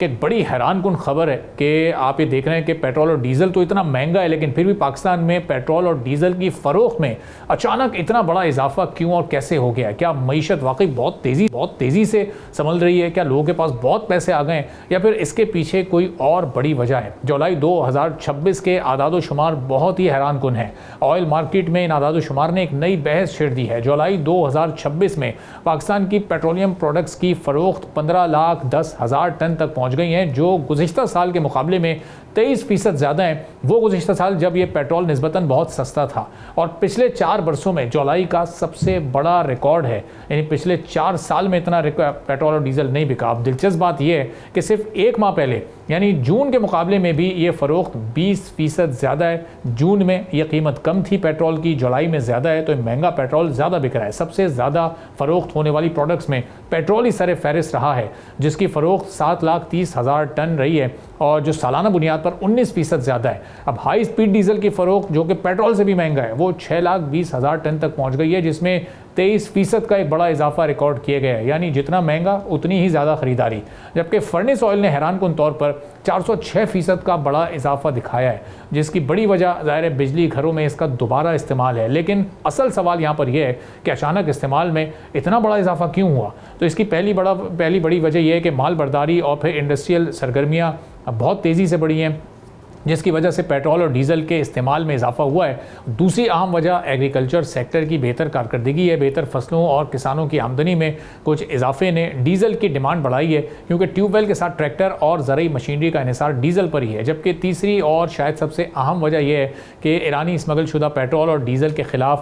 एक बड़ी हैरानकुन खबर है कि आप ये देख रहे हैं कि पेट्रोल और डीजल तो इतना महंगा है, लेकिन फिर भी पाकिस्तान में पेट्रोल और डीजल की फ़रोख्त में अचानक इतना बड़ा इजाफा क्यों और कैसे हो गया? क्या मईशत वाकई बहुत तेज़ी से संभल रही है? क्या लोगों के पास बहुत पैसे आ गए या फिर इसके पीछे कोई और बड़ी वजह है? जुलाई 2026 के आदादोशुमार बहुत ही हैरानकुन है। ऑयल मार्केट में इन आदादोशुमार ने एक नई बहस छेड़ दी है। जुलाई 2026 में पाकिस्तान की पेट्रोलियम प्रोडक्ट्स की फ़रोख्त 15,10,000 टन तक पहुँच गई हैं, जो गुज़िश्ता साल के मुकाबले में 23% ज़्यादा है। वो गुज़िश्ता साल जब ये पेट्रोल निस्बतन बहुत सस्ता था और पिछले 4 वर्षों में जुलाई का सबसे बड़ा रिकॉर्ड है। यानी पिछले 4 साल में इतना पेट्रोल और डीजल नहीं बिका। अब दिलचस्प बात यह है कि सिर्फ एक माह पहले यानी जून के मुकाबले में भी ये फ़रोख्त 20% ज़्यादा है। जून में ये कीमत कम थी पेट्रोल की, जुलाई में ज़्यादा है, तो महंगा पेट्रोल ज़्यादा बिक रहा है। सबसे ज़्यादा फ़रोख्त होने वाली प्रोडक्ट्स में पेट्रोल ही सर फहरिस्त रहा है, जिसकी फ़रोख्त 7,30,000 टन रही है और जो सालाना बुनियाद पर 19% ज़्यादा है। अब हाई स्पीड डीजल की फ़रोख्त, जो कि पेट्रोल से भी महंगा है, वो 6,20,000 टन तक पहुँच गई है, जिसमें 23% का एक बड़ा इजाफा रिकॉर्ड किया गया है। यानी जितना महंगा उतनी ही ज़्यादा खरीदारी। जबकि फर्नेस ऑयल ने हैरानकुन तौर पर 406% का बड़ा इजाफा दिखाया है, जिसकी बड़ी वजह ज़ाहिर है बिजली घरों में इसका दोबारा इस्तेमाल है। लेकिन असल सवाल यहाँ पर यह है कि अचानक इस्तेमाल में इतना बड़ा इजाफा क्यों हुआ? तो इसकी पहली बड़ी वजह यह है कि माल बर्दारी और फिर इंडस्ट्रियल सरगर्मियाँ बहुत तेज़ी से बढ़ी हैं, जिसकी वजह से पेट्रोल और डीजल के इस्तेमाल में इजाफा हुआ है। दूसरी अहम वजह एग्रीकल्चर सेक्टर की बेहतर कारकर्दगी है। बेहतर फसलों और किसानों की आमदनी में कुछ इजाफे ने डीजल की डिमांड बढ़ाई है, क्योंकि ट्यूबवेल के साथ ट्रैक्टर और ज़रूरी मशीनरी का इन्हिसार डीजल पर ही है। जबकि तीसरी और शायद सबसे अहम वजह यह है कि ईरानी स्मगल शुदा पेट्रोल और डीजल के ख़िलाफ़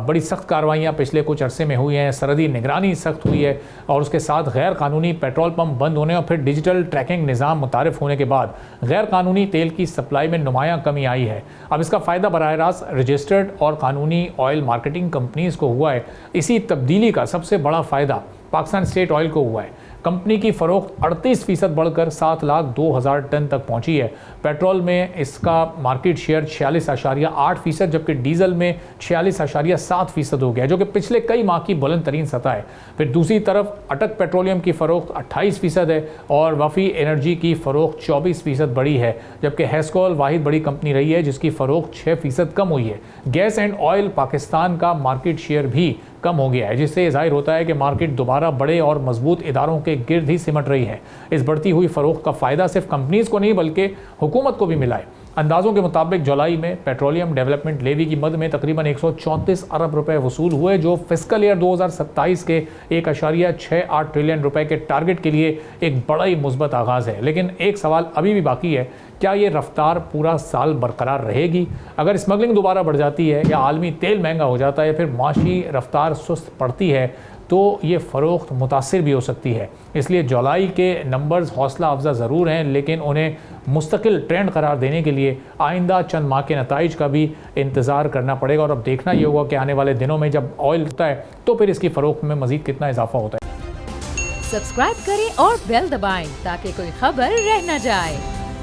बड़ी सख्त कार्रवाइयाँ पिछले कुछ अरसे में हुई हैं। सरहदी निगरानी सख्त हुई है और उसके साथ गैर कानूनी पेट्रोल पम्प बंद होने और फिर डिजिटल ट्रैकिंग निज़ाम मुतारिफ होने के बाद गैर कानूनी तेल की सप्लाई में नुमायां कमी आई है। अब इसका फ़ायदा बराह रास्त रजिस्टर्ड और कानूनी ऑयल मार्केटिंग कंपनीज़ को हुआ है। इसी तब्दीली का सबसे बड़ा फ़ायदा पाकिस्तान स्टेट ऑयल को हुआ है। कंपनी की फ़रोख्त 38% बढ़कर 7,02,000 टन तक पहुंची है। पेट्रोल में इसका मार्केट शेयर 46.8%, जबकि डीजल में 46.7% हो गया, जो कि पिछले कई माह की बुलंद तरीन सतह है। फिर दूसरी तरफ अटक पेट्रोलियम की फ़रोख्त 28% है और वफ़ी एनर्जी की फ़रोख्त 24% बढ़ी है, जबकि हेस्कोल वाहिद बड़ी कंपनी रही है जिसकी फ़रोख्त 6% कम हुई है। गैस एंड ऑयल पाकिस्तान का मार्केट शेयर भी कम हो गया है, जिससे ज़ाहिर होता है कि मार्केट दोबारा बड़े और मजबूत इदारों के गिर्द ही सिमट रही है। इस बढ़ती हुई फ़रोख्त का फ़ायदा सिर्फ कंपनीज़ को नहीं बल्कि हुकूमत को भी मिला है। अंदाज़ों के मुताबिक जुलाई में पेट्रोलियम डेवलपमेंट लेवी की मद में तकरीबन 134 अरब रुपए वसूल हुए, जो फिस्कल ईयर 2027 के 1.68 ट्रिलियन रुपए के टारगेट के लिए एक बड़ा ही मुस्बत आगाज़ है। लेकिन एक सवाल अभी भी बाकी है, क्या ये रफ्तार पूरा साल बरकरार रहेगी? अगर स्मगलिंग दोबारा बढ़ जाती है या आलमी तेल महंगा हो जाता है या फिर माशी रफ्तार सुस्त पड़ती है तो ये फ़रोख्त मुतासिर भी हो सकती है। इसलिए जुलाई के नंबर्स हौसला अफजा ज़रूर हैं, लेकिन उन्हें मुस्तकिल ट्रेंड करार देने के लिए आइंदा चंद माह के नताइज का भी इंतज़ार करना पड़ेगा। और अब देखना ये होगा कि आने वाले दिनों में जब ऑयल होता है तो फिर इसकी फ़रोख्त में मज़ीद कितना इजाफा होता है। सब्सक्राइब करें और बेल दबाएं ताकि कोई खबर रह न जाए।